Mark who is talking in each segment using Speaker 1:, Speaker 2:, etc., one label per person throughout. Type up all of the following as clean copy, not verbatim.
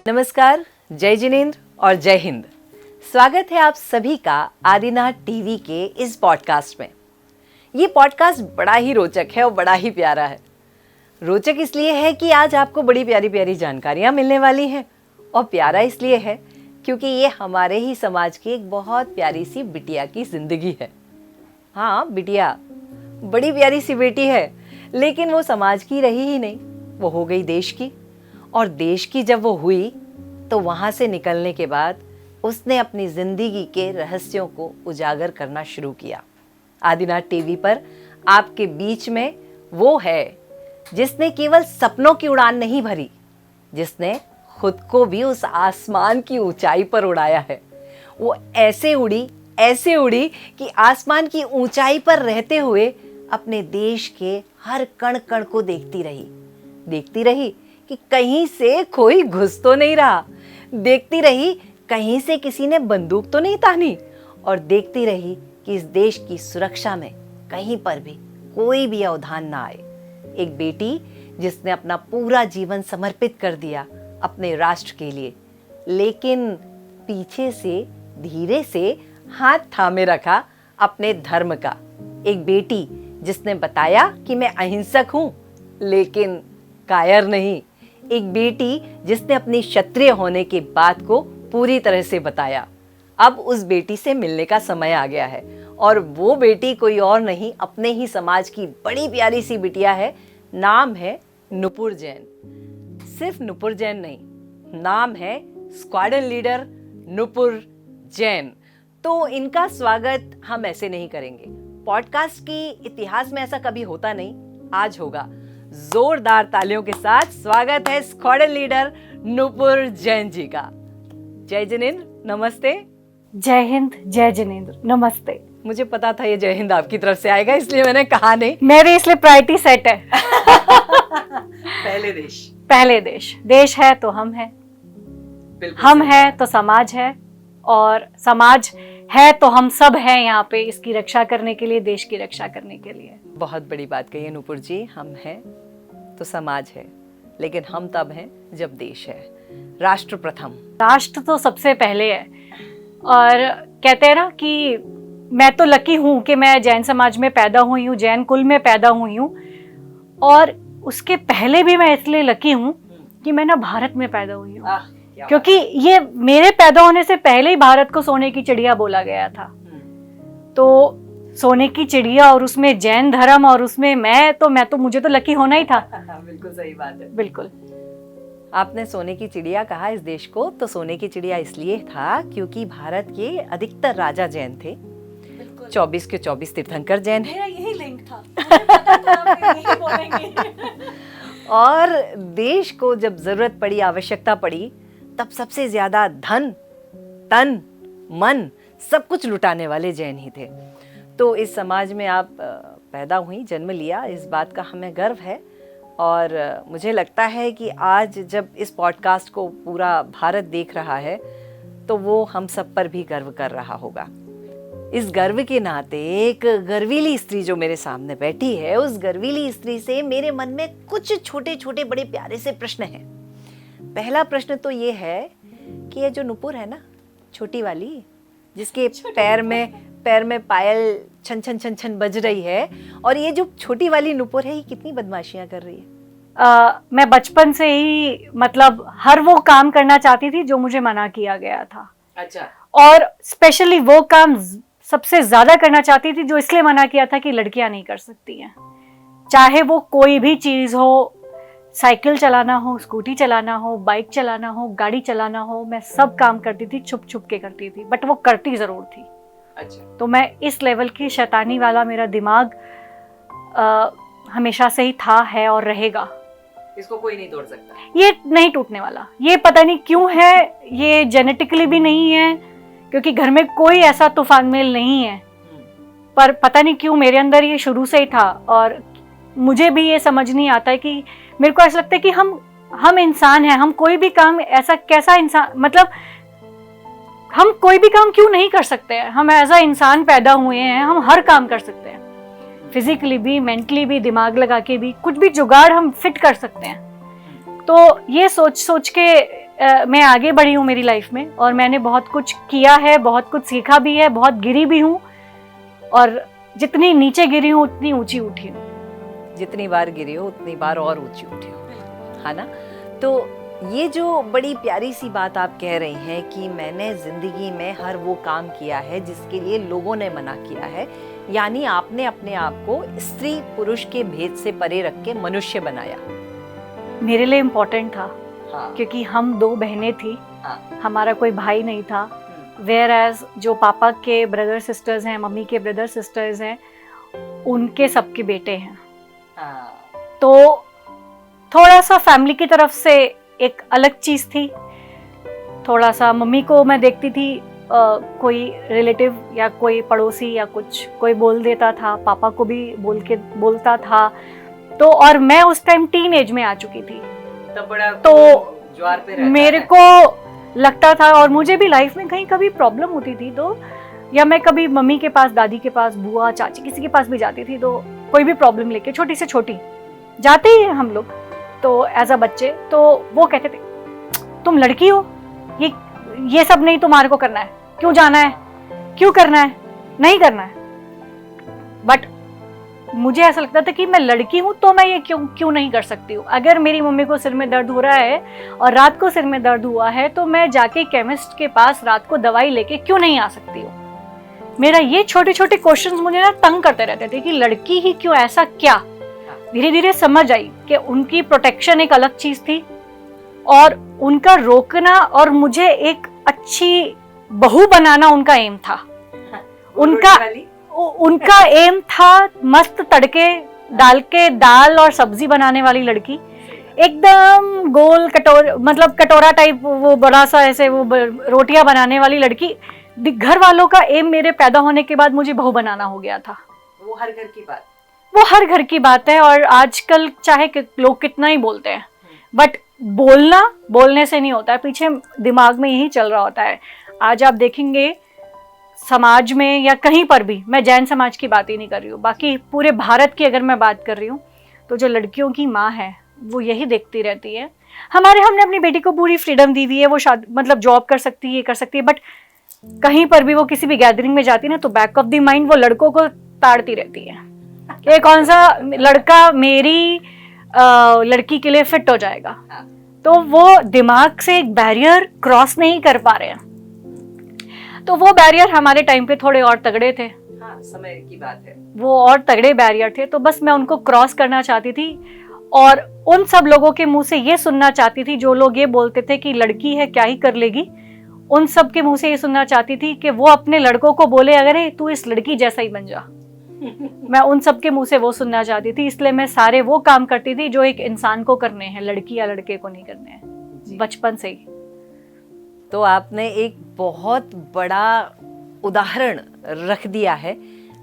Speaker 1: नमस्कार, जय जिनेंद्र और जय हिंद। स्वागत है आप सभी का आदिनाथ टीवी के इस पॉडकास्ट में। ये पॉडकास्ट बड़ा ही रोचक है और बड़ा ही प्यारा है। रोचक इसलिए है कि आज आपको बड़ी प्यारी प्यारी जानकारियाँ मिलने वाली हैं और प्यारा इसलिए है क्योंकि ये हमारे ही समाज की एक बहुत प्यारी सी बिटिया की जिंदगी है। हाँ, बिटिया बड़ी प्यारी सी बेटी है, लेकिन वो समाज की रही ही नहीं, वो हो गई देश की। और देश की जब वो हुई तो वहाँ से निकलने के बाद उसने अपनी ज़िंदगी के रहस्यों को उजागर करना शुरू किया। आदिनाथ टीवी पर आपके बीच में वो है जिसने केवल सपनों की उड़ान नहीं भरी, जिसने खुद को भी उस आसमान की ऊंचाई पर उड़ाया है। वो ऐसे उड़ी कि आसमान की ऊंचाई पर रहते हुए अपने देश के हर कण कण को देखती रही कि कहीं से कोई घुस तो नहीं रहा, देखती रही कहीं से किसी ने बंदूक तो नहीं तानी, और देखती रही कि इस देश की सुरक्षा में कहीं पर भी कोई भी अवधान ना आए। एक बेटी जिसने अपना पूरा जीवन समर्पित कर दिया अपने राष्ट्र के लिए, लेकिन पीछे से धीरे से हाथ थामे रखा अपने धर्म का। एक बेटी जिसने बताया कि मैं अहिंसक हूं, लेकिन कायर नहीं। एक बेटी जिसने अपनी क्षत्रिय होने की बात को पूरी तरह से बताया। अब उस बेटी से मिलने का समय आ गया है, और वो बेटी कोई और नहीं, अपने ही समाज की बड़ी प्यारी सी बिटिया है। नाम है नुपुर जैन। सिर्फ नुपुर जैन नहीं, नाम है स्क्वाड्रन लीडर नुपुर जैन। तो इनका स्वागत हम ऐसे नहीं करेंगे। पॉडकास्ट की इतिहास में ऐसा कभी होता नहीं, आज होगा। जोरदार तालियों के साथ स्वागत है स्क्वाड्रन लीडर नुपुर जैन जी का। जय जिनेंद्र, नमस्ते।
Speaker 2: जय हिंद, जय जिनेंद्र, नमस्ते।
Speaker 1: मुझे पता था ये जय हिंद आपकी तरफ से आएगा, इसलिए मैंने कहा नहीं।
Speaker 2: मेरे इसलिए प्रायोरिटी सेट है। पहले देश है तो हम हैं, हम हैं तो समाज है, और समाज है तो हम सब हैं यहाँ पे इसकी रक्षा करने के लिए, देश की रक्षा करने के लिए। बहुत
Speaker 1: बड़ी बात कही है नुपुर जी। हम हैं तो समाज है, लेकिन हम तब हैं जब देश है। राष्ट्र प्रथम।
Speaker 2: राष्ट्र तो सबसे पहले है। और कहते हैं ना कि मैं तो लकी हूँ कि मैं जैन समाज में पैदा हुई हूँ, जैन कुल में पैदा हुई हूँ। और उसके पहले भी मैं इसलिए लकी हूँ कि मैं ना भारत में पैदा हुई हूँ, क्योंकि ये मेरे पैदा होने से पहले ही भारत को सोने की चिड़िया बोला गया था। तो सोने की चिड़िया, और उसमें जैन धर्म, और उसमें मुझे तो लकी होना ही था।
Speaker 1: बिल्कुल सही बात है।
Speaker 2: बिल्कुल।
Speaker 1: आपने सोने की चिड़िया कहा इस देश को, तो सोने की चिड़िया इसलिए था क्योंकि भारत के अधिकतर राजा जैन थे। 24 के 24 तीर्थंकर जैन है।
Speaker 2: यही लिंक था।
Speaker 1: और देश को जब जरूरत पड़ी, आवश्यकता पड़ी, तब सबसे ज्यादा धन, तन, मन सब कुछ लुटाने वाले जैन ही थे। तो इस समाज में आप पैदा हुई, जन्म लिया, इस बात का हमें गर्व है। और मुझे लगता है कि आज जब इस पॉडकास्ट को पूरा भारत देख रहा है तो वो हम सब पर भी गर्व कर रहा होगा। इस गर्व के नाते एक गर्वीली स्त्री जो मेरे सामने बैठी है, उस गर्वीली स्त्री से मेरे मन में कुछ छोटे छोटे बड़े प्यारे से प्रश्न हैं। पहला प्रश्न तो ये है कि ये जो नुपुर है ना, छोटी वाली, जिसके पैर में पायल छन छन छन छन बज रही है, और ये जो छोटी वाली नुपुर है, ये कितनी बदमाशियां कर रही है?
Speaker 2: मैं बचपन से ही मतलब हर वो काम करना चाहती थी जो मुझे मना किया गया था।
Speaker 1: अच्छा।
Speaker 2: और स्पेशली वो काम सबसे ज्यादा करना चाहती थी जो इसलिए मना किया था कि लड़कियां नहीं कर सकती हैं। चाहे वो कोई भी चीज हो, साइकिल चलाना हो, स्कूटी चलाना हो, बाइक चलाना हो, गाड़ी चलाना हो, मैं सब काम करती थी, छुप छुप के करती थी, बट वो करती जरूर थी।
Speaker 1: अच्छा।
Speaker 2: तो मैं इस लेवल की शैतानी वाला मेरा दिमाग हमेशा से ही था, है और रहेगा।
Speaker 1: इसको कोई नहीं तोड़ सकता,
Speaker 2: ये नहीं टूटने वाला। ये पता नहीं क्यों है, ये जेनेटिकली भी नहीं है, क्योंकि घर में कोई ऐसा तूफान मेल नहीं है, पर पता नहीं क्यों मेरे अंदर ये शुरू से ही था। और मुझे भी ये समझ नहीं आता है कि मेरे को ऐसा लगता है कि हम इंसान हैं, हम कोई भी काम ऐसा कैसा इंसान, मतलब हम कोई भी काम क्यों नहीं कर सकते हैं? हम एज अ इंसान पैदा हुए हैं, हम हर काम कर सकते हैं, फिजिकली भी, मेंटली भी, दिमाग लगा के भी, कुछ भी जुगाड़ हम फिट कर सकते हैं। तो ये सोच सोच के मैं आगे बढ़ी हूँ मेरी लाइफ में, और मैंने बहुत कुछ किया है, बहुत कुछ सीखा भी है, बहुत गिरी भी हूँ, और जितनी नीचे गिरी हूँ उतनी ऊंची उठी हूँ।
Speaker 1: जितनी बार गिरी हो उतनी बार और ऊंची उठी हो, है ना। तो ये जो बड़ी प्यारी सी बात आप कह रही हैं कि मैंने जिंदगी में हर वो काम किया है जिसके लिए लोगों ने मना किया है, यानी आपने अपने आप को स्त्री पुरुष के भेद से परे रख के मनुष्य बनाया।
Speaker 2: मेरे लिए इम्पोर्टेंट था,
Speaker 1: हाँ।
Speaker 2: क्योंकि हम 2 बहनें थी,
Speaker 1: हाँ।
Speaker 2: हमारा कोई भाई नहीं था। वेयर एज जो पापा के ब्रदर सिस्टर्स हैं, मम्मी के ब्रदर सिस्टर्स हैं, उनके सबके बेटे हैं।
Speaker 1: हाँ।
Speaker 2: तो थोड़ा सा फैमिली की तरफ से एक अलग चीज़ थी। थोड़ा सा मम्मी को मैं देखती थी, कोई रिलेटिव या कोई पड़ोसी या कुछ कोई बोल देता था, पापा को भी बोलता था। तो और मैं उस टाइम टीन एज में आ चुकी थी,
Speaker 1: तब बड़ा
Speaker 2: तो
Speaker 1: ज्वार पे रहता
Speaker 2: मेरे
Speaker 1: है।
Speaker 2: को लगता था, और मुझे भी लाइफ में कहीं कभी प्रॉब्लम होती थी तो, या मैं कभी मम्मी के पास, दादी के पास, बुआ, चाची, किसी के पास भी जाती थी, तो कोई भी प्रॉब्लम लेके, छोटी से छोटी, जाते ही हैं हम लोग तो एज अ बच्चे, तो वो कहते थे तुम लड़की हो, ये सब नहीं तुम्हारे को करना है, क्यों जाना है, क्यों करना है, नहीं करना है। बट मुझे ऐसा लगता था कि मैं लड़की हूं तो मैं ये क्यों नहीं कर सकती हूँ। अगर मेरी मम्मी को सिर में दर्द हो रहा है और रात को सिर में दर्द हुआ है, तो मैं जाके केमिस्ट के पास रात को दवाई लेके क्यों नहीं आ सकती हूँ। मेरा ये छोटे छोटे क्वेश्चंस मुझे ना तंग करते रहते थे कि लड़की ही क्यों, ऐसा क्या। धीरे धीरे समझ आई कि उनकी प्रोटेक्शन एक अलग चीज थी, और उनका रोकना और मुझे एक अच्छी बहू बनाना उनका एम था। उनका एम था मस्त तड़के डाल के दाल और सब्जी बनाने वाली लड़की, एकदम गोल कटोरा टाइप, वो बड़ा सा ऐसे वो रोटियां बनाने वाली लड़की। घर वालों का एम मेरे पैदा होने के बाद मुझे बहू बनाना हो गया था।
Speaker 1: वो हर घर की बात,
Speaker 2: वो हर घर की बात है, और आजकल चाहे लोग कितना ही बोलते हैं, बट बोलने से नहीं होता है, पीछे दिमाग में यही चल रहा होता है। आज आप देखेंगे समाज में या कहीं पर भी, मैं जैन समाज की बात ही नहीं कर रही हूँ, बाकी पूरे भारत की अगर मैं बात कर रही हूँ, तो जो लड़कियों की माँ है वो यही देखती रहती है। हमने अपनी बेटी को पूरी फ्रीडम दी हुई है, वो जॉब कर सकती है, ये कर सकती है, बट कहीं पर भी वो किसी भी गैदरिंग में जाती है ना, तो बैक ऑफ द माइंड वो लड़कों को ताड़ती रहती है कि कौन सा लड़का मेरी लड़की के लिए फिट हो जाएगा। तो वो दिमाग से एक बैरियर क्रॉस नहीं कर पा रहे हैं। तो वो बैरियर हमारे टाइम पे थोड़े और तगड़े थे।
Speaker 1: हाँ, समय की बात है, वो
Speaker 2: और तगड़े बैरियर थे, तो बस मैं उनको क्रॉस करना चाहती थी, और उन सब लोगों के मुंह से ये सुनना चाहती थी जो लोग ये बोलते थे कि लड़की है क्या ही कर लेगी, उन सब के मुंह से ये सुनना चाहती थी कि वो अपने लड़कों को बोले अगर तू इस लड़की जैसा ही बन जा। मैं उन सब के मुंह से वो सुनना चाहती थी, इसलिए मैं सारे वो काम करती थी जो एक इंसान को करने हैं, लड़की या लड़के को नहीं करने हैं, बचपन से ही।
Speaker 1: तो आपने एक बहुत बड़ा उदाहरण रख दिया है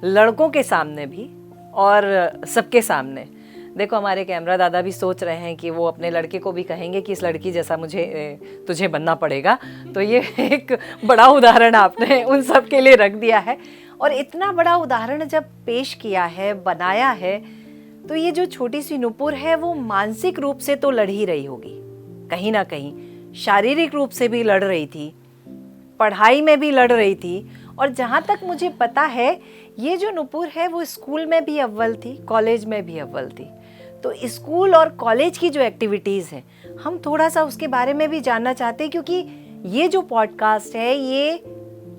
Speaker 1: लड़कों के सामने भी और सबके सामने। देखो, हमारे कैमरा दादा भी सोच रहे हैं कि वो अपने लड़के को भी कहेंगे कि इस लड़की जैसा तुझे बनना पड़ेगा। तो ये एक बड़ा उदाहरण आपने उन सब के लिए रख दिया है, और इतना बड़ा उदाहरण जब पेश किया है, बनाया है, तो ये जो छोटी सी नुपुर है वो मानसिक रूप से तो लड़ ही रही होगी, कहीं ना कहीं शारीरिक रूप से भी लड़ रही थी, पढ़ाई में भी लड़ रही थी, और जहाँ तक मुझे पता है ये जो नुपुर है वो स्कूल में भी अव्वल थी, कॉलेज में भी अव्वल थी। तो स्कूल और कॉलेज की जो एक्टिविटीज़ हैं हम थोड़ा सा उसके बारे में भी जानना चाहते हैं, क्योंकि ये जो पॉडकास्ट है ये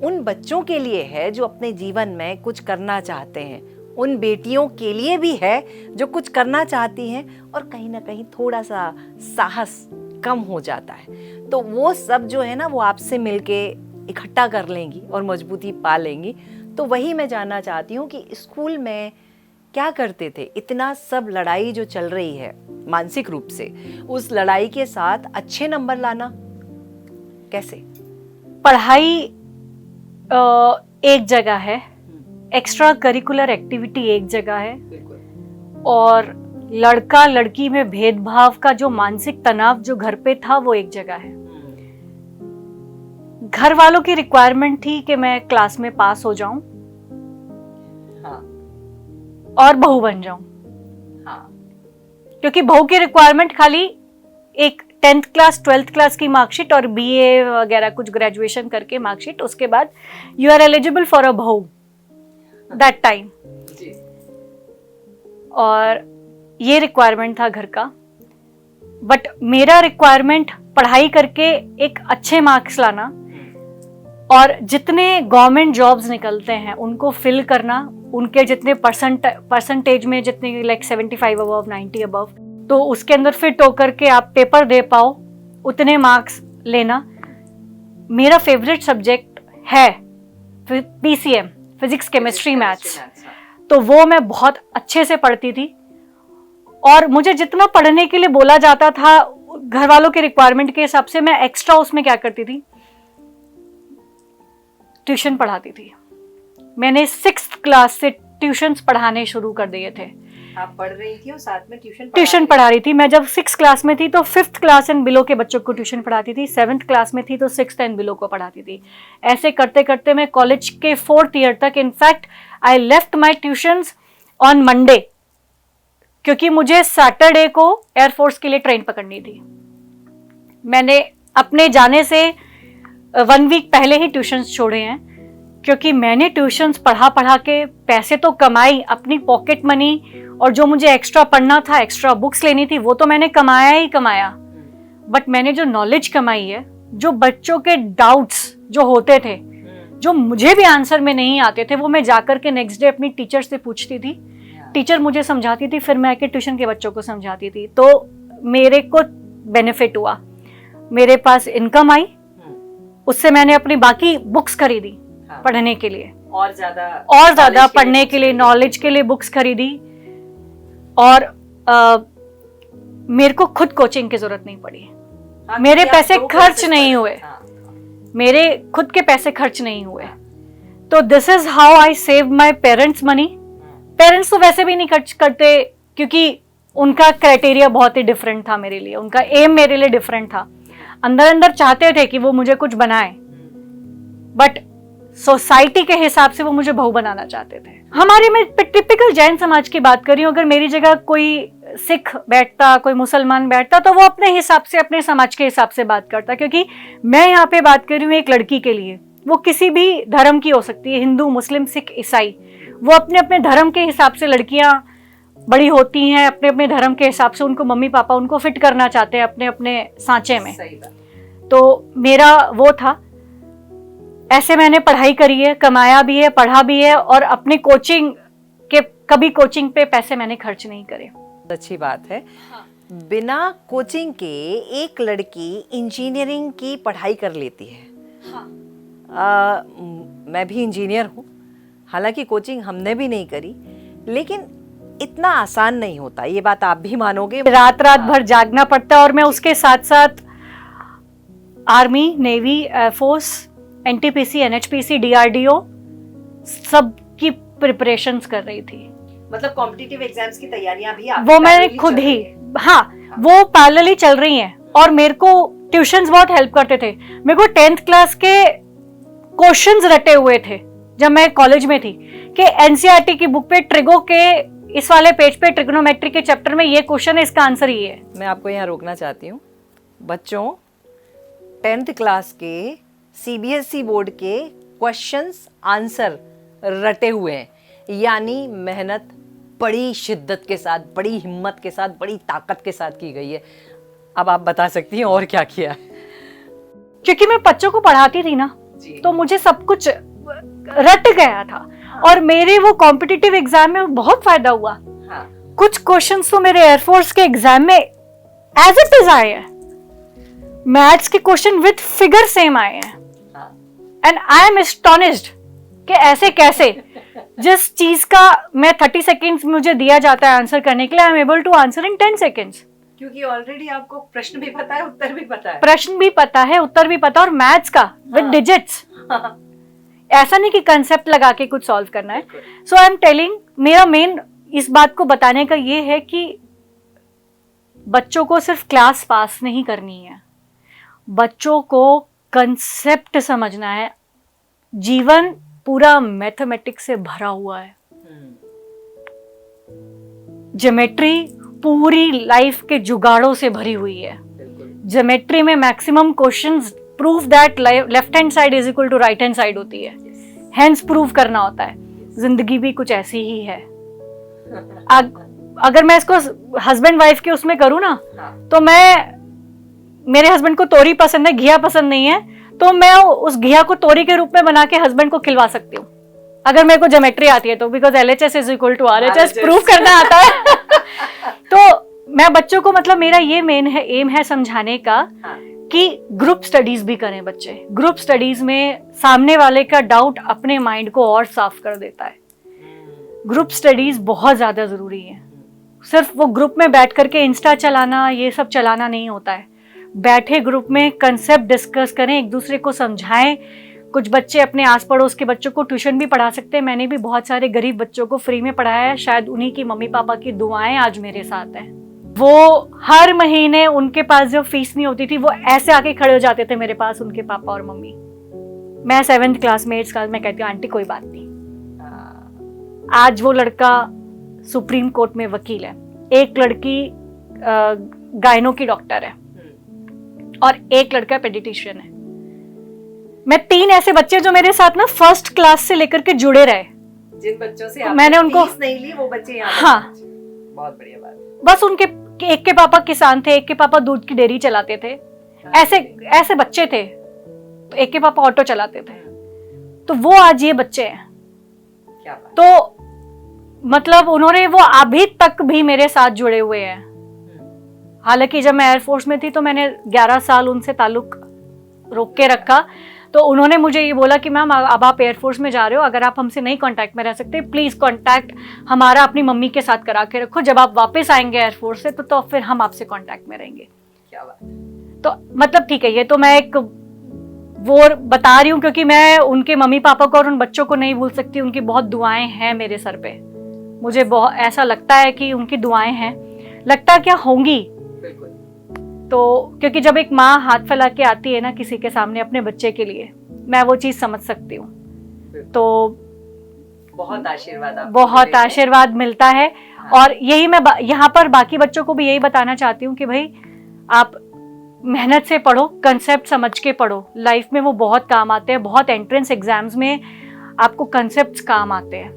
Speaker 1: उन बच्चों के लिए है जो अपने जीवन में कुछ करना चाहते हैं, उन बेटियों के लिए भी है जो कुछ करना चाहती हैं और कहीं ना कहीं थोड़ा सा साहस कम हो जाता है। तो वो सब जो है ना वो आपसे मिलके इकट्ठा कर लेंगी और मजबूती पा लेंगी। तो वही मैं जानना चाहती हूँ कि स्कूल में क्या करते थे, इतना सब लड़ाई जो चल रही है मानसिक रूप से, उस लड़ाई के साथ अच्छे नंबर लाना कैसे?
Speaker 2: पढ़ाई एक जगह है, एक्स्ट्रा करिकुलर एक्टिविटी एक जगह है, और लड़का लड़की में भेदभाव का जो मानसिक तनाव जो घर पे था वो एक जगह है। घर वालों की रिक्वायरमेंट थी कि मैं क्लास में पास हो जाऊं,
Speaker 1: हाँ,
Speaker 2: और बहू बन जाऊं,
Speaker 1: हाँ,
Speaker 2: क्योंकि बहू की रिक्वायरमेंट खाली एक 10th क्लास 12th क्लास की मार्कशीट और बीए वगैरह कुछ ग्रेजुएशन करके मार्कशीट, उसके बाद you are eligible for a बहू दैट टाइम। और ये रिक्वायरमेंट था घर का, बट मेरा रिक्वायरमेंट पढ़ाई करके एक अच्छे मार्क्स लाना और जितने गवर्नमेंट जॉब्स निकलते हैं उनको फिल करना, उनके जितने परसेंटेज में जितने लाइक 75 अबव 90 अबव, तो उसके अंदर फिट होकर के आप पेपर दे पाओ, उतने मार्क्स लेना। मेरा फेवरेट सब्जेक्ट है पीसीएम, फिजिक्स केमिस्ट्री मैथ्स, तो वो मैं बहुत अच्छे से पढ़ती थी। और मुझे जितना पढ़ने के लिए बोला जाता था घर वालों के रिक्वायरमेंट के हिसाब से, मैं एक्स्ट्रा उसमें क्या करती थी, ट्यूशन पढ़ाती थी। मैंने 6th क्लास से ट्यूशंस पढ़ाने शुरू कर दिए थे।
Speaker 1: आप पढ़ रही थी और साथ में
Speaker 2: ट्यूशन पढ़ा रही थी। मैं जब 6th क्लास में थी तो 5th क्लास एंड बिलो के बच्चों को ट्यूशन पढ़ाती थी, 7th क्लास में थी तो 6th एंड बिलो को पढ़ाती थी। ऐसे करते करते मैं कॉलेज के 4th ईयर तक, in fact I left my tuitions on Monday, क्योंकि मुझे सैटरडे को एयरफोर्स के लिए ट्रेन पकड़नी थी। मैंने अपने जाने से 1 वीक पहले ही ट्यूशंस छोड़े हैं, क्योंकि मैंने ट्यूशंस पढ़ा के पैसे तो कमाई, अपनी पॉकेट मनी, और जो मुझे एक्स्ट्रा पढ़ना था, एक्स्ट्रा बुक्स लेनी थी, वो तो मैंने कमाया ही कमाया। बट मैंने जो नॉलेज कमाई है, जो बच्चों के डाउट्स जो होते थे, जो मुझे भी आंसर में नहीं आते थे, वो मैं जाकर के नेक्स्ट डे अपनी टीचर से पूछती थी। टीचर मुझे समझाती थी, फिर मैं आके ट्यूशन के बच्चों को समझाती थी। तो मेरे को बेनिफिट हुआ, मेरे पास इनकम आई, उससे मैंने अपनी बाकी बुक्स खरीदी पढ़ने के लिए, और ज्यादा पढ़ने के लिए, नॉलेज के लिए बुक्स खरीदी। और मेरे को खुद कोचिंग की जरूरत नहीं पड़ी। मेरे पैसे खर्च नहीं हुए, मेरे खुद के पैसे खर्च नहीं हुए। तो this is how I save my parents money. Parents तो वैसे भी नहीं खर्च करते, क्योंकि उनका क्राइटेरिया बहुत ही डिफरेंट था मेरे लिए, उनका एम मेरे लिए डिफरेंट था। अंदर अंदर चाहते थे कि वो मुझे कुछ बनाए, बट सोसाइटी के हिसाब से वो मुझे बहू बनाना चाहते थे। हमारे में टिपिकल जैन समाज की बात करी, अगर मेरी जगह कोई सिख बैठता, कोई मुसलमान बैठता, तो वो अपने हिसाब से, अपने समाज के हिसाब से बात करता। क्योंकि मैं यहाँ पे बात कर रही हूँ एक लड़की के लिए, वो किसी भी धर्म की हो सकती है, हिंदू, मुस्लिम, सिख, ईसाई, वो अपने अपने धर्म के हिसाब से लड़कियां बड़ी होती हैं, अपने अपने धर्म के हिसाब से उनको मम्मी पापा उनको फिट करना चाहते हैं अपने अपने सांचे में। तो मेरा वो था, ऐसे मैंने पढ़ाई करी है, कमाया भी है, पढ़ा भी है, और अपनी कोचिंग के, कभी कोचिंग पे पैसे मैंने खर्च नहीं करे।
Speaker 1: अच्छी बात है। बिना कोचिंग के एक लड़की इंजीनियरिंग की पढ़ाई कर लेती है। मैं भी इंजीनियर हूँ, हालांकि कोचिंग हमने भी नहीं करी, लेकिन इतना आसान नहीं होता, ये बात आप भी मानोगे।
Speaker 2: रात भर जागना पड़ता है, और मैं उसके साथ साथ army, navy, air force, NTPC, NHPC, DRDO सब की प्रिपरेशंस कर रही थी।
Speaker 1: मतलब कॉम्पिटिटिव एग्जाम्स की तैयारियां भी आप
Speaker 2: वो मैंने खुद ही, हाँ, वो पैरेलली चल रही हैं। और मेरे को ट्यूशंस बहुत हेल्प करते थे। मेरे को 10th क्लास के क्वेश्चंस रटे हुए थे जब मैं कॉलेज में थी, कि एनसीईआरटी की बुक पे ट्रिगो के इस वाले पेज पे ट्रिग्नोमेट्री के चैप्टर में ये क्वेश्चन है, इसका आंसर ये है।
Speaker 1: मैं आपको यहाँ रोकना चाहती हूँ। बच्चों, 10th क्लास के सीबीएसई बोर्ड के क्वेश्चंस आंसर रटे हुए हैं, यानी मेहनत बड़ी शिद्दत के साथ, बड़ी हिम्मत के साथ, बड़ी ताकत के साथ की गई है। अब आप बता सकती हैं और क्या किया है?
Speaker 2: क्योंकि मैं बच्चों को पढ़ाती थी ना, तो मुझे सब कुछ रट गया था। और मेरे वो कॉम्पिटिटिव एग्जाम में बहुत फायदा हुआ। कुछ क्वेश्चंस तो मेरे एयरफोर्स के एग्जाम में एज इट इज आए हैं, मैथ्स के क्वेश्चन विद फिगर सेम आए हैं, एंड आई एम एस्टोनिश्ड कि ऐसे कैसे। जिस चीज का मैं 30 सेकेंड्स मुझे दिया जाता है आंसर करने के लिए, I am able to answer in 10 seconds.
Speaker 1: क्योंकि ऑलरेडी आपको प्रश्न भी पता है, उत्तर भी पता है।
Speaker 2: प्रश्न भी पता है, उत्तर भी पता है, और मैथ्स का विद डिजिट्स। ऐसा नहीं कि कंसेप्ट लगा के कुछ सॉल्व करना है। सो आई एम टेलिंग, मेरा मेन इस बात को बताने का ये है कि बच्चों को सिर्फ क्लास पास नहीं करनी है, बच्चों को कंसेप्ट समझना है। जीवन पूरा मैथमेटिक्स से भरा हुआ है। ज्योमेट्री पूरी लाइफ के जुगाड़ों से भरी हुई है। ज्योमेट्री में maximum questions prove that left hand side is equal to right hand side होती है, हेंस प्रूव करना होता है। जिंदगी भी कुछ ऐसी ही है। अगर मैं इसको हस्बैंड वाइफ के उसमें करूँ ना, तो मेरे हस्बैंड को तोरी पसंद है, घिया पसंद नहीं है, तो मैं उस घिया को तोरी के रूप में बना के हस्बैंड को खिलवा सकती हूँ अगर मेरे को ज्योमेट्री आती है तो, because LHS is equal to RHS prove करना आता है। तो मैं बच्चों को, मतलब मेरा ये मेन है, एम है समझाने का कि ग्रुप स्टडीज भी करें बच्चे। ग्रुप स्टडीज में सामने वाले का डाउट अपने माइंड को और साफ कर देता है। ग्रुप स्टडीज बहुत ज्यादा जरूरी है। सिर्फ वो ग्रुप में बैठ करके इंस्टा चलाना, ये सब चलाना नहीं होता है। बैठे ग्रुप में कंसेप्ट डिस्कस करें, एक दूसरे को समझाएं। कुछ बच्चे अपने आस पड़ोस के बच्चों को ट्यूशन भी पढ़ा सकते हैं। मैंने भी बहुत सारे गरीब बच्चों को फ्री में पढ़ाया है। शायद उन्हीं की मम्मी पापा की दुआएं आज मेरे साथ हैं। वो हर महीने उनके पास जो फीस नहीं होती थी, वो ऐसे आके खड़े हो जाते थे मेरे पास, उनके पापा और मम्मी। मैं 7th क्लास में, 8th क्लास में कहती हूँ आंटी कोई बात नहीं। आज वो लड़का सुप्रीम कोर्ट में वकील है, एक लड़की गायनो की डॉक्टर है और एक लड़का पेडिट्रिशियन है। मैं 3 ऐसे बच्चे जो मेरे साथ ना फर्स्ट क्लास से लेकर के जुड़े रहे,
Speaker 1: जिन बच्चों से
Speaker 2: मैंने उनको
Speaker 1: फीस नहीं ली, वो बच्चे यहाँ
Speaker 2: हाँ,
Speaker 1: बहुत बढ़िया बात।
Speaker 2: बस उनके एक के पापा किसान थे, एक के पापा दूध की डेयरी चलाते थे, ऐसे बच्चे थे। तो एक के पापा ऑटो चलाते थे, तो वो आज ये बच्चे हैं।
Speaker 1: क्या बात।
Speaker 2: तो मतलब उन्होंने, वो अभी तक भी मेरे साथ जुड़े हुए हैं। हालांकि जब मैं एयरफोर्स में थी तो मैंने 11 साल उनसे ताल्लुक रोक के रखा। तो उन्होंने मुझे ये बोला कि मैम अब आप एयरफोर्स में जा रहे हो, अगर आप हमसे नहीं कांटेक्ट में रह सकते, प्लीज कांटेक्ट हमारा अपनी मम्मी के साथ करा के रखो। जब आप वापस आएंगे एयरफोर्स से तो फिर हम आपसे कांटेक्ट में रहेंगे।
Speaker 1: क्या बात।
Speaker 2: तो मतलब ठीक है, ये तो मैं एक वो बता रही हूँ क्योंकि मैं उनके मम्मी पापा को और उन बच्चों को नहीं भूल सकती। उनकी बहुत दुआएं हैं मेरे सर पे। मुझे बहुत ऐसा लगता है कि उनकी दुआएं हैं, लगता क्या होंगी। तो क्योंकि जब एक माँ हाथ फैला के आती है ना किसी के सामने अपने बच्चे के लिए, मैं वो चीज समझ सकती हूँ। तो
Speaker 1: बहुत
Speaker 2: आशीर्वाद मिलता है। और यही मैं यहाँ पर बाकी बच्चों को भी यही बताना चाहती हूँ कि भाई आप मेहनत से पढ़ो, कंसेप्ट समझ के पढ़ो। लाइफ में वो बहुत काम आते हैं। बहुत एंट्रेंस एग्जाम्स में आपको कंसेप्ट्स काम आते हैं।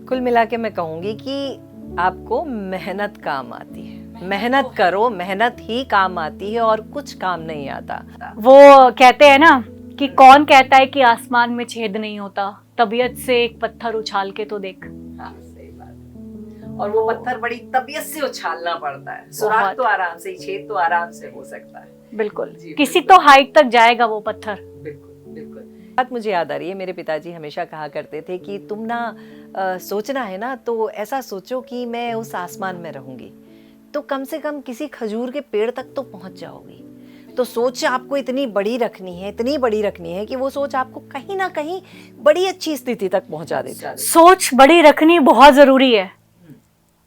Speaker 1: कुल मिला के मैं कहूंगी कि आपको मेहनत काम आती है। मेहनत करो, मेहनत ही काम आती है और कुछ काम नहीं आता।
Speaker 2: वो कहते हैं ना कि कौन कहता है कि आसमान में छेद नहीं होता, तबीयत से एक पत्थर उछाल के तो देख।
Speaker 1: हाँ, सही बात। और वो पत्थर बड़ी तबीयत से उछालना पड़ता है। सुराख तो आराम से, छेद तो आराम से हो सकता है।
Speaker 2: बिल्कुल, किसी तो हाइट तक जाएगा वो पत्थर।
Speaker 1: बिल्कुल बिल्कुल। बात मुझे याद आ रही है, मेरे पिताजी हमेशा कहा करते थे कि तुम ना सोचना है ना तो ऐसा सोचो कि मैं उस आसमान में रहूंगी, तो कम से कम किसी खजूर के पेड़ तक तो पहुंच जाओगी। तो सोच आपको इतनी बड़ी रखनी है कि वो सोच आपको कहीं ना कहीं बड़ी अच्छी स्थिति तक पहुंचा देती है।
Speaker 2: सोच बड़ी रखनी बहुत जरूरी है,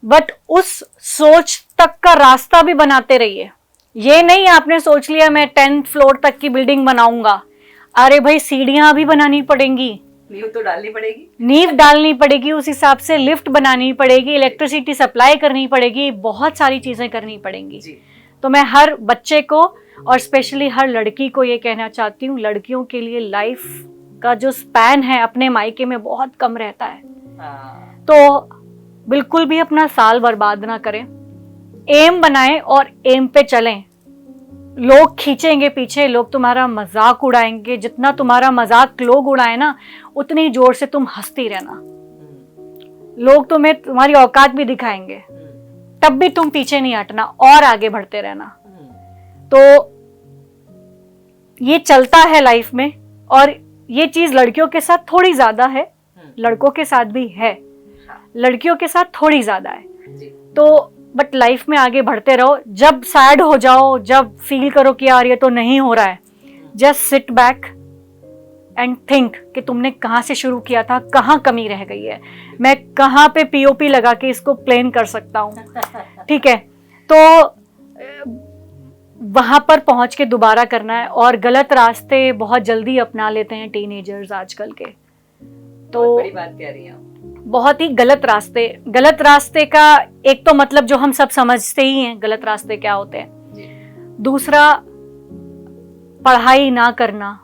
Speaker 2: बट उस सोच तक का रास्ता भी बनाते रहिए। ये नहीं आपने सोच लिया मैं 10th फ्लोर तक की बिल्डिंग बनाऊंगा। अरे भाई, सीढ़ियां भी बनानी पड़ेंगी,
Speaker 1: नींव तो डालनी पड़ेगी,
Speaker 2: नींव डालनी पड़ेगी, उस हिसाब से लिफ्ट बनानी पड़ेगी, इलेक्ट्रिसिटी सप्लाई करनी पड़ेगी, बहुत सारी चीजें करनी पड़ेंगी। तो मैं हर बच्चे को और स्पेशली हर लड़की को ये कहना चाहती हूँ, लड़कियों के लिए लाइफ का जो स्पैन है अपने मायके में बहुत कम रहता है। तो बिल्कुल भी अपना साल बर्बाद ना करें, एम बनाएं और एम पे चलें। लोग खींचेंगे पीछे, लोग तुम्हारा मजाक उड़ाएंगे। जितना तुम्हारा मजाक लोग उड़ाए ना, उतनी जोर से तुम हंसती रहना। लोग तुम्हें तुम्हारी औकात भी दिखाएंगे, तब भी तुम पीछे नहीं हटना और आगे बढ़ते रहना। तो ये चलता है लाइफ में, और ये चीज लड़कियों के साथ थोड़ी ज्यादा है, लड़कों के साथ भी है, लड़कियों के साथ थोड़ी ज्यादा है। तो बट लाइफ में आगे बढ़ते रहो। जब सैड हो जाओ, जब फील करो कि यार ये तो नहीं हो रहा है, just sit back and think कि तुमने कहाँ से शुरू किया था, कहाँ कमी रह गई है, मैं कहाँ पे पीओपी लगा के इसको प्लेन कर सकता हूँ। ठीक है, तो वहां पर पहुंच के दोबारा करना है। और गलत रास्ते बहुत जल्दी अपना लेते हैं टीनेजर्स आजकल के। तो
Speaker 1: बड़ी बात कह रही हैं,
Speaker 2: बहुत ही गलत रास्ते का एक तो मतलब जो हम सब समझते ही हैं गलत रास्ते क्या होते हैं। दूसरा पढ़ाई ना करना,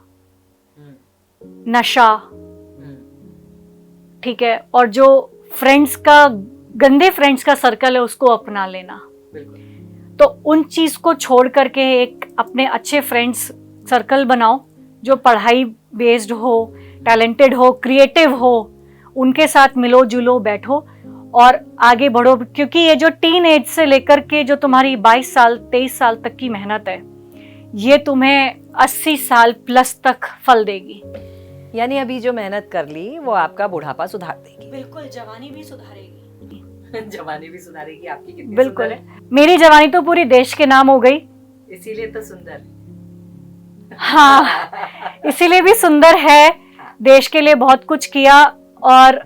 Speaker 2: नशा, ठीक है, और जो फ्रेंड्स का गंदे फ्रेंड्स का सर्कल है उसको अपना लेना। तो उन चीज को छोड़ करके एक अपने अच्छे फ्रेंड्स सर्कल बनाओ जो पढ़ाई बेस्ड हो, टैलेंटेड हो, क्रिएटिव हो, उनके साथ मिलो जुलो, बैठो और आगे बढ़ो। क्योंकि ये जो टीन एज से लेकर के जो तुम्हारी 22 साल 23 साल तक की मेहनत है, ये तुम्हें 80 साल प्लस तक फल देगी।
Speaker 1: यानी अभी जो मेहनत कर ली वो आपका बुढ़ापा सुधार देगी।
Speaker 2: बिल्कुल, जवानी भी सुधारेगी।
Speaker 1: जवानी भी सुधारेगी। आपकी कितनी
Speaker 2: बिल्कुल
Speaker 1: सुंदर है।
Speaker 2: मेरी जवानी तो पूरी देश के नाम हो गई,
Speaker 1: इसीलिए तो सुंदर।
Speaker 2: हाँ, इसीलिए भी सुंदर है। देश के लिए बहुत कुछ किया और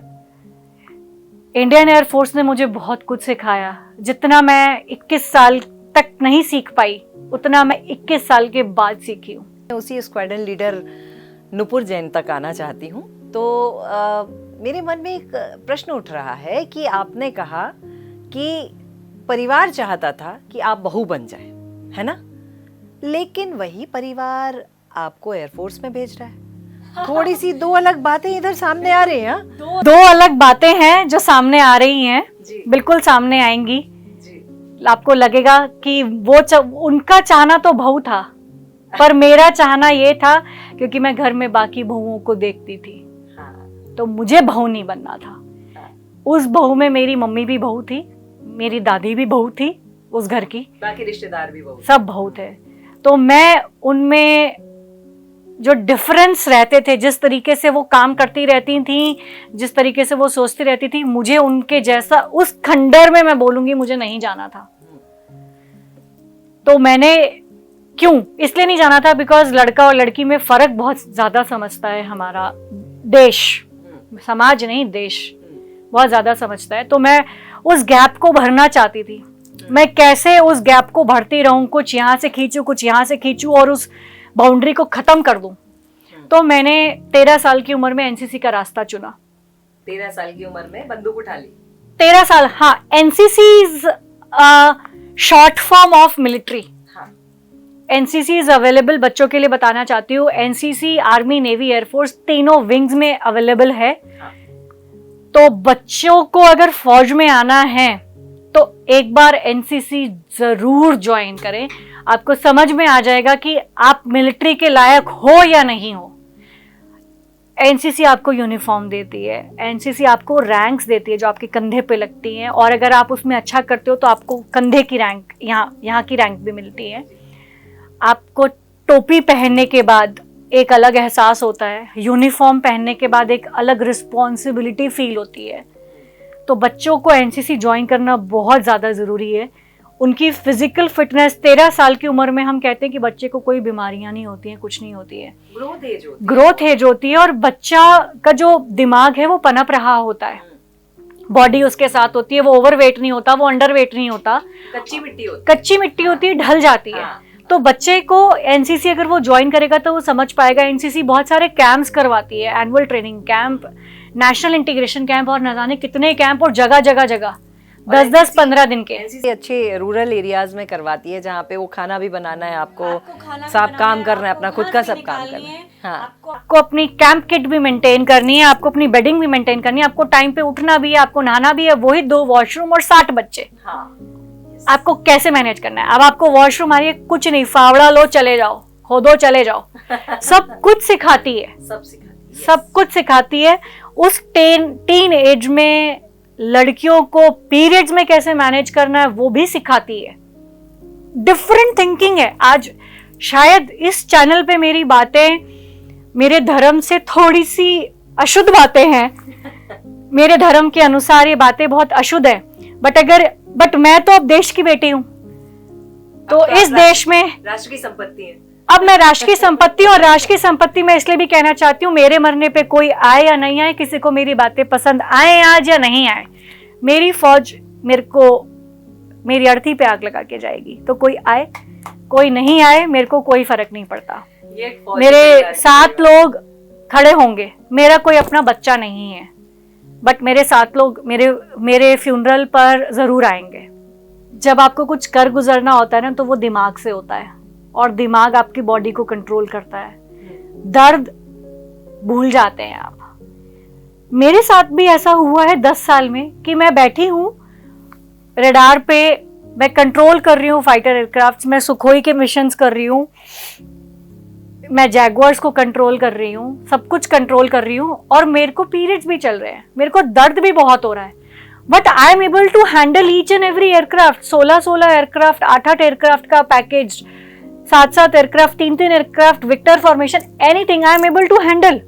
Speaker 2: इंडियन एयरफोर्स ने मुझे बहुत कुछ सिखाया। जितना मैं 21 साल तक नहीं सीख पाई उतना मैं 21 साल के बाद सीखी हूँ।
Speaker 1: उसी स्क्वाड्रन लीडर नुपुर जैन तक आना चाहती हूँ। तो मेरे मन में एक प्रश्न उठ रहा है कि आपने कहा कि परिवार चाहता था कि आप बहू बन जाए, है ना, लेकिन वही परिवार आपको एयरफोर्स में भेज रहा है। थोड़ी सी दो अलग बातें इधर सामने आ रही हैं।
Speaker 2: दो अलग बातें हैं जो सामने आ रही हैं, बिल्कुल सामने आएंगी जी। आपको लगेगा कि वो उनका चाहना तो बहू था, पर मेरा चाहना ये था क्योंकि मैं घर में बाकी बहुओं को देखती थी, तो मुझे बहू नहीं बनना था। उस बहू में मेरी मम्मी भी बहू थी, मेरी दादी भी बहू थी उस घर की,
Speaker 1: बाकी रिश्तेदार भी बहू,
Speaker 2: सब बहू थे। तो मैं उनमें जो डिफरेंस रहते थे, जिस तरीके से वो काम करती रहती थी, जिस तरीके से वो सोचती रहती थी, मुझे उनके जैसा उस खंडर में मैं बोलूंगी मुझे नहीं जाना था। तो मैंने क्यों इसलिए नहीं जाना था बिकॉज लड़का और लड़की में फर्क बहुत ज्यादा समझता है हमारा देश, समाज नहीं देश बहुत ज्यादा समझता है। तो मैं उस गैप को भरना चाहती थी। मैं कैसे उस गैप को भरती रहूं, कुछ यहाँ से खींचूं कुछ यहाँ से खींचूं और उस बाउंड्री को खत्म कर दूं। तो मैंने 13 साल की उम्र में एनसीसी का रास्ता चुना।
Speaker 1: 13 साल की उम्र में बंदूक उठा ली।
Speaker 2: 13 साल, हाँ। NCC is short form of military. NCC is available, बच्चों के लिए बताना चाहती हूँ, एनसीसी आर्मी नेवी एयरफोर्स तीनों विंग्स में अवेलेबल है। तो बच्चों को अगर फौज में आना है तो एक बार एनसीसी जरूर ज्वाइन करें। आपको समझ में आ जाएगा कि आप मिलिट्री के लायक हो या नहीं हो। एनसीसी आपको यूनिफॉर्म देती है, एनसीसी आपको रैंक्स देती है जो आपके कंधे पे लगती हैं, और अगर आप उसमें अच्छा करते हो तो आपको कंधे की रैंक, यहाँ की रैंक भी मिलती है। आपको टोपी पहनने के बाद एक अलग एहसास होता है, यूनिफॉर्म पहनने के बाद एक अलग रिस्पॉन्सिबिलिटी फील होती है। तो बच्चों को एनसीसी ज्वाइन करना बहुत ज़्यादा ज़रूरी है। उनकी फिजिकल फिटनेस, 13 साल की उम्र में हम कहते हैं कि बच्चे को कोई बीमारियां नहीं होती हैं, कुछ नहीं होती है, ग्रोथ एज होती है, और बच्चा का जो दिमाग है वो पनप रहा होता है, बॉडी उसके साथ होती है, वो ओवरवेट नहीं होता, वो अंडरवेट नहीं होता, कच्ची मिट्टी होती है, ढल जाती है। तो बच्चे को एनसीसी अगर वो ज्वाइन करेगा तो वो समझ पाएगा। एनसीसी बहुत सारे कैंप्स करवाती है, annual training camp, national integration camp और न जाने कितने कैंप, और जगह जगह जगह 10-10 15 दिन के।
Speaker 1: एनसीसी अच्छे रूरल एरियाज में करवाती है जहाँ पे वो खाना भी बनाना है, आपको सब काम करना है, अपना खुद का सब काम करना है। हाँ,
Speaker 2: आपको अपनी कैंप किट भी मेंटेन करनी है, आपको अपनी बेडिंग भी मेंटेन करनी है, आपको टाइम पे उठना भी है, आपको नहाना भी है, वही 2 वॉशरूम और 60 बच्चे। आपको कैसे मैनेज करना है? अब आपको वॉशरूम आ रही है, कुछ नहीं, फावड़ा लो चले जाओ, खोदो चले जाओ, सब कुछ सिखाती है, सब कुछ सिखाती है। उस टीन एज में लड़कियों को पीरियड्स में कैसे मैनेज करना है वो भी सिखाती है। डिफरेंट थिंकिंग है। आज शायद इस चैनल पे मेरी बातें मेरे धर्म से थोड़ी सी अशुद्ध बातें हैं, मेरे धर्म के अनुसार ये बातें बहुत अशुद्ध है, बट मैं तो अब देश की बेटी हूं, तो इस देश में
Speaker 1: राष्ट्र की संपत्ति है।
Speaker 2: अब मैं राष्ट्र की संपत्ति, और राष्ट्र की संपत्ति में इसलिए भी कहना चाहती हूँ, मेरे मरने पे कोई आए या नहीं आए, किसी को मेरी बातें पसंद आए आज या नहीं आए, मेरी फौज मेरे को मेरी अर्थी पे आग लगा के जाएगी। तो कोई आए कोई नहीं आए, मेरे को कोई फर्क नहीं पड़ता। मेरे 7 लोग खड़े होंगे, मेरा कोई अपना बच्चा नहीं है, बट मेरे 7 लोग मेरे फ्यूनरल पर जरूर आएंगे। जब आपको कुछ कर गुजरना होता है ना, तो वो दिमाग से होता है, और दिमाग आपकी बॉडी को कंट्रोल करता है, दर्द भूल जाते हैं आप। मेरे साथ भी ऐसा हुआ है 10 साल में कि मैं बैठी हूँ रडार पे, मैं कंट्रोल कर रही हूँ फाइटर एयरक्राफ्ट, मैं सुखोई के मिशंस कर रही हूँ, मैं जैगुआर्स को कंट्रोल कर रही हूँ, सब कुछ कंट्रोल कर रही हूँ, और मेरे को पीरियड्स भी चल रहे हैं, मेरे को दर्द भी बहुत हो रहा है, but I am able to handle each and every aircraft. 16 aircraft, 8 aircraft का package, 7 aircraft, 3 aircraft, Victor formation, anything I am able to handle.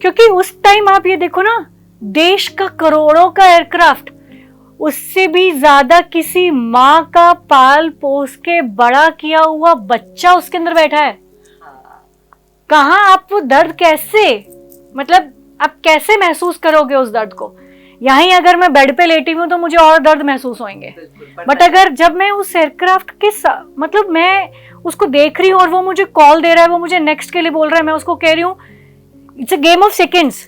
Speaker 2: क्योंकि उस टाइम आप ये देखो ना, देश का करोड़ों का एयरक्राफ्ट, उससे भी ज्यादा किसी माँ का पाल पोस के बड़ा किया हुआ बच्चा उसके अंदर बैठा है। कहाँ आप वो दर्द कैसे, मतलब आप कैसे महसूस करोगे उस दर्द को? यहीं अगर मैं बेड पे लेटी हूँ तो मुझे और दर्द महसूस होंगे, बट अगर जब मैं उस एयरक्राफ्ट के मतलब मैं उसको देख रही हूँ और वो मुझे कॉल दे रहा है, वो मुझे नेक्स्ट के लिए बोल रहा है, मैं उसको कह रही हूँ, it's a game of seconds,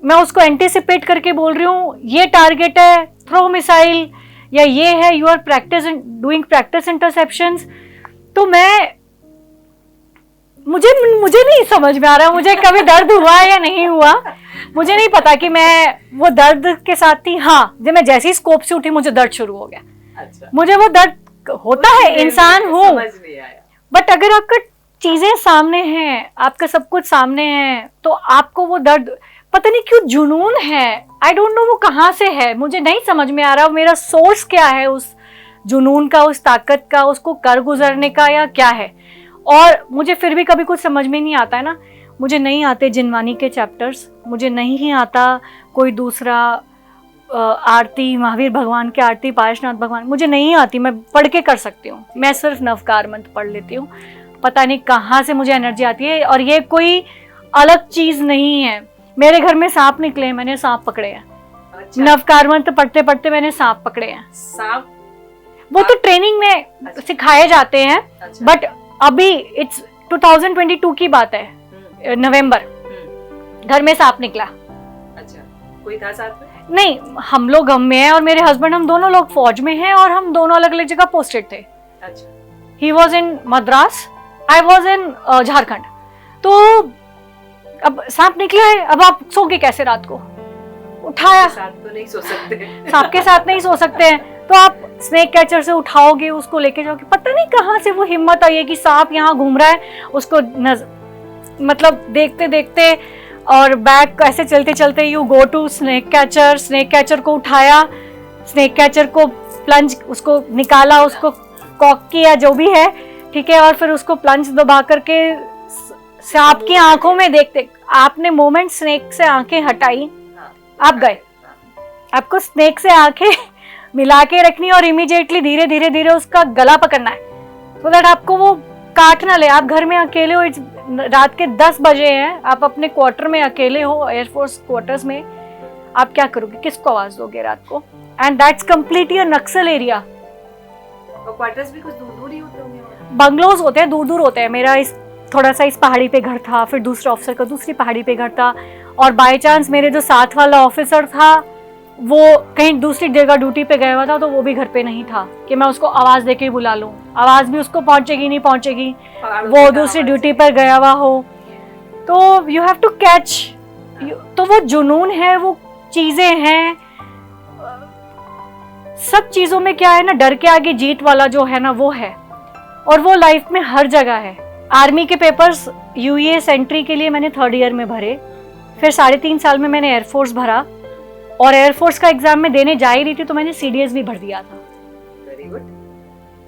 Speaker 2: मैं उसको एंटिसिपेट करके बोल रही हूँ ये टारगेट है, थ्रो मिसाइल, या ये है, you are practice doing practice interceptions. तो मुझे नहीं समझ में आ रहा मुझे कभी दर्द हुआ है या नहीं हुआ, मुझे नहीं पता कि मैं वो दर्द के साथ थी। हाँ, जब मैं जैसे ही स्कोप से उठी मुझे दर्द शुरू हो गया। अच्छा। मुझे वो दर्द होता है, इंसान हूँ, बट अगर आपका चीजें सामने हैं, आपका सब कुछ सामने है, तो आपको वो दर्द पता नहीं क्यों जुनून है, आई डोंट नो वो कहाँ से है, मुझे नहीं समझ में आ रहा मेरा सोर्स क्या है उस जुनून का, उस ताकत का, उसको कर गुजरने का, या क्या है। और मुझे फिर भी कभी कुछ समझ में नहीं आता है ना, मुझे नहीं आते जिनवानी के चैप्टर्स, मुझे नहीं आता कोई दूसरा आरती, महावीर भगवान की आरती, पायशनाथ भगवान, मुझे नहीं आती, मैं पढ़ के कर सकती हूँ, मैं सिर्फ नवकार मंत्र पढ़ लेती हूँ, पता नहीं कहाँ से मुझे एनर्जी आती है। और ये कोई अलग चीज नहीं है, मेरे घर में सांप निकले, मैंने सांप पकड़े हैं। अच्छा। नवकार मंत्र पढ़ते पढ़ते मैंने सांप पकड़े हैं। सांप वो तो ट्रेनिंग में अच्छा। सिखाए जाते हैं। अच्छा। बट अभी इट्स 2022 की बात है, नवंबर, घर में सांप निकला। अच्छा, कोई था साथ में? नहीं, हम लोग हम में हैं और मेरे हस्बैंड, हम दोनों लोग फौज में हैं और हम दोनों अलग अलग जगह पोस्टेड थे। अच्छा। He was in Madras, I was in Jharkhand. तो अब सांप निकला है, अब आप सोगे कैसे रात को? उठाया, साथ तो नहीं सो सकते, सांप के साथ नहीं सो सकते हैं, तो आप स्नेक कैचर से उठाओगे, उसको लेके जाओगे। पता नहीं कहाँ से वो हिम्मत आई है कि सांप यहाँ घूम रहा है, उसको मतलब देखते देखते और बैग ऐसे चलते चलते you go to snake catcher को उठाया, स्नेक कैचर को प्लंज, उसको निकाला, उसको कॉक किया, जो भी है, ठीक है, और फिर उसको प्लंज दबा करके सांप की आंखों में देखते, आपने मोमेंट स्नेक से आंखें हटाई, आप गए। आपको स्नेक से आंखें मिला के रखनी और इमीडिएटली धीरे धीरे धीरे उसका गला पकड़ना है, so that आपको वो काट ना ले। आप घर में अकेले हो, रात के 10 बजे हैं, आप अपने क्वार्टर में अकेले हो, एयरफोर्स क्वार्टर्स में, आप क्या करोगे? किसको आवाज दोगे रात को? And that's completely a Naxal area. Quarters भी कुछ दूर दूर ही होते होंगे? बंगलोज होते हैं, दूर दूर होते हैं। मेरा थोड़ा सा इस पहाड़ी पे घर था, फिर दूसरे ऑफिसर का दूसरी पहाड़ी पे घर था, और बाय चांस मेरे जो साथ वाला ऑफिसर था वो कहीं दूसरी जगह ड्यूटी पे गया हुआ था, तो वो भी घर पे नहीं था कि मैं उसको आवाज देके ही बुला लूं। आवाज भी उसको पहुंचेगी नहीं पहुंचेगी, वो दूसरी ड्यूटी पर गया हुआ हो, तो यू हैव टू कैच। तो वो जुनून है, वो चीजें हैं, सब चीजों में क्या है ना, डर के आगे जीत वाला जो है ना, वो है, और वो लाइफ में हर जगह है। आर्मी के पेपर्स यूएस एंट्री के लिए मैंने 3rd ईयर में भरे, फिर 3.5 साल में मैंने एयरफोर्स भरा, और एयरफोर्स का एग्जाम में देने जा ही रही थी तो मैंने सीडीएस भी भर दिया था। Very good.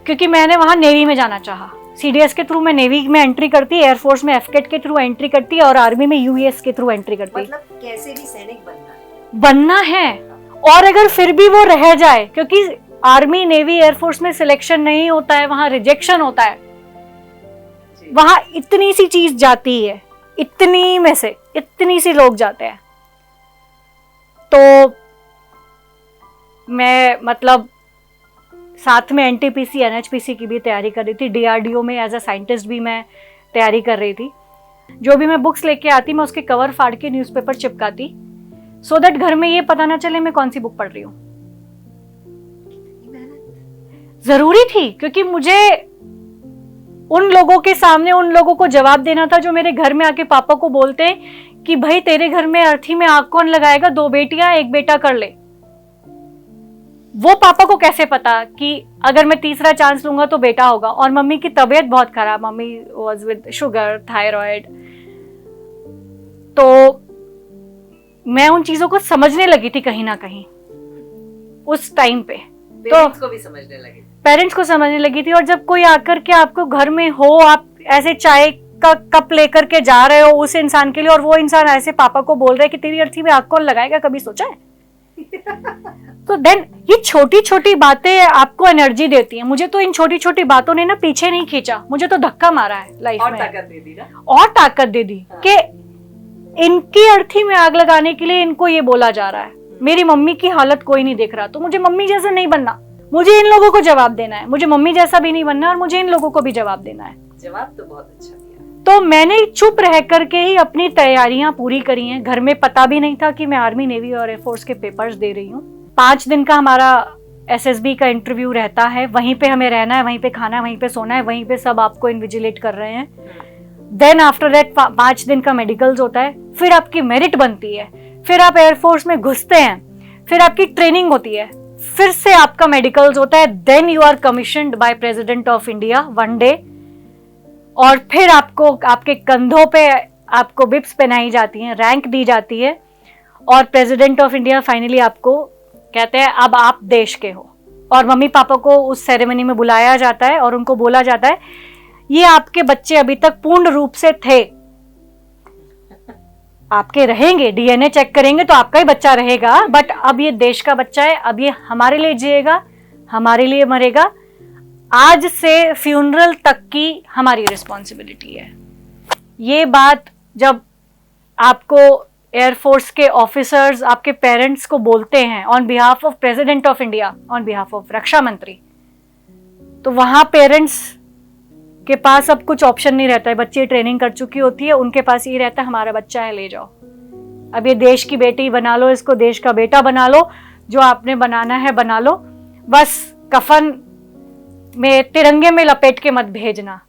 Speaker 2: क्योंकि मैंने वहां नेवी में जाना चाहा। सीडीएस के थ्रू मैं नेवी में एंट्री करती, एयरफोर्स में एफकेट के थ्रू एंट्री करती, और आर्मी में यूएस के थ्रू एंट्री करती। मतलब कैसे भी सैनिक बनना है। और अगर फिर भी वो रह जाए, क्योंकि आर्मी, नेवी, एयरफोर्स में सिलेक्शन नहीं होता है, वहां रिजेक्शन होता है, वहां इतनी सी चीज जाती है, इतनी में से इतनी सी लोग जाते हैं। तो मैं मतलब साथ में एनटीपीसी, एनएचपीसी की भी तैयारी कर रही थी, डीआरडीओ में एज अ साइंटिस्ट भी मैं तैयारी कर रही थी। जो भी मैं बुक्स लेके आती, मैं उसके कवर फाड़ के न्यूज़पेपर चिपकाती, सो दैट घर में ये पता ना चले मैं कौन सी बुक पढ़ रही हूँ। जरूरी थी, क्योंकि मुझे उन लोगों के सामने उन लोगों को जवाब देना था जो मेरे घर में आके पापा को बोलते कि भाई तेरे घर में अर्थी में आग कौन लगाएगा, 2 बेटियां 1 बेटा कर ले। वो पापा को कैसे पता कि अगर मैं तीसरा चांस लूंगा तो बेटा होगा। और मम्मी की तबीयत बहुत खराब, mummy was with sugar, thyroid. तो मैं उन चीजों को समझने लगी थी कहीं ना कहीं उस टाइम पे।
Speaker 1: पेरेंट्स को भी समझने लगी,
Speaker 2: पेरेंट्स को समझने लगी थी। और जब कोई आकर के आपको घर में हो, आप ऐसे चाय का कप लेकर के जा रहे हो उस इंसान के लिए, और वो इंसान ऐसे पापा को बोल रहा है कि तेरी अर्थी में आग कौन लगाएगा, कभी सोचा है? तो देन ये छोटी छोटी बातें आपको एनर्जी देती हैं। मुझे तो इन छोटी छोटी बातों ने ना पीछे नहीं खींचा, मुझे तो धक्का मारा है लाइफ में,
Speaker 1: ताकत दे दी ना,
Speaker 2: और ताकत दे दी कि इनकी अर्थी में आग लगाने के लिए इनको ये बोला जा रहा है। मेरी मम्मी की हालत कोई नहीं देख रहा, तो मुझे मम्मी जैसा नहीं बनना, मुझे इन लोगों को जवाब देना है। मुझे मम्मी जैसा भी नहीं बनना और मुझे इन लोगों को भी जवाब देना है।
Speaker 1: जवाब तो बहुत अच्छा दिया।
Speaker 2: तो मैंने चुप रह करके ही अपनी तैयारियां पूरी करी हैं। घर में पता भी नहीं था कि मैं आर्मी, नेवी और एयरफोर्स के पेपर्स दे रही हूँ। 5 दिन का हमारा SSB का इंटरव्यू रहता है, वहीं पे हमें रहना है, वहीं पे खाना है, वहीं पे सोना है, वहीं पे सब आपको इन्विजिलेट कर रहे हैं। देन आफ्टर दैट 5 दिन का मेडिकल्स होता है, फिर आपकी मेरिट बनती है, फिर आप एयरफोर्स में घुसते हैं, फिर आपकी ट्रेनिंग होती है, फिर से आपका मेडिकल्स होता है। Then you are commissioned by president of India 1 day, और फिर आपको आपके कंधों पे आपको बिप्स पहनाई जाती हैं, रैंक दी जाती है, और प्रेसिडेंट ऑफ इंडिया फाइनली आपको कहते हैं अब आप देश के हो। और मम्मी पापा को उस सेरेमनी में बुलाया जाता है और उनको बोला जाता है ये आपके बच्चे अभी तक पूर्ण रूप से थे, आपके रहेंगे, DNA चेक करेंगे तो आपका ही बच्चा रहेगा, बट अब ये देश का बच्चा है, अब ये हमारे लिए जिएगा, हमारे लिए मरेगा। आज से फ्यूनरल तक की हमारी रिस्पॉन्सिबिलिटी है। ये बात जब आपको एयरफोर्स के ऑफिसर्स आपके पेरेंट्स को बोलते हैं on behalf of president of India, on behalf of रक्षा मंत्री, तो वहां पेरेंट्स के पास अब कुछ ऑप्शन नहीं रहता है। बच्ची ट्रेनिंग कर चुकी होती है, उनके पास ये रहता है हमारा बच्चा है, ले जाओ, अब ये देश की बेटी बना लो, इसको देश का बेटा बना लो, जो आपने बनाना है बना लो, बस कफन में तिरंगे में लपेट के मत भेजना।